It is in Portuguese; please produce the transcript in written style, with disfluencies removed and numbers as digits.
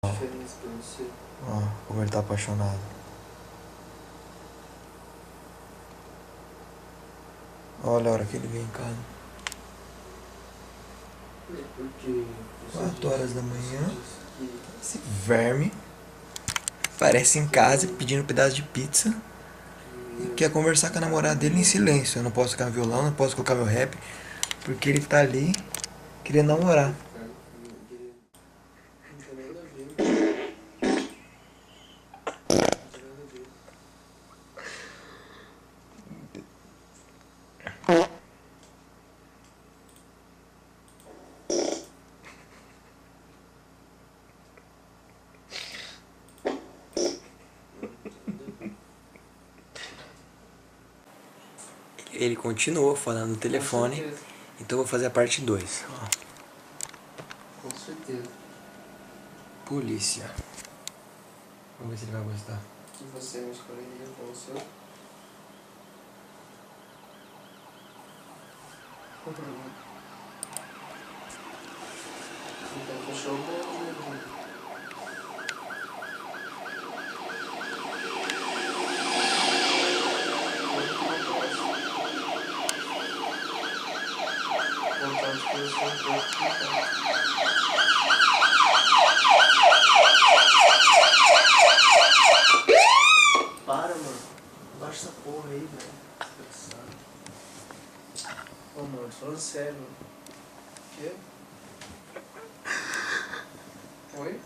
Diferença pra você. Ó, como ele tá apaixonado. Olha a hora que ele vem em casa. Porque 4 horas da manhã. disse que Esse verme aparece em casa pedindo um pedaço de pizza e quer conversar com a namorada dele em silêncio. Eu não posso tocar meu violão, não posso colocar meu rap, porque ele tá ali querendo namorar. cara, não tem nada a ver, mano. Não tem nada a ver. Não tem nada a ver. Ele continuou falando no telefone, Com certeza. então eu vou fazer a parte 2. Com certeza. Polícia. Vamos ver se ele vai gostar. Que você não escolheria com o seu? Então fechou o meu. Voltar de posição um pouco. Para, mano. Baixa essa porra aí, velho. Desgraçado. Ô, mano, falando sério, mano. O quê? Oi?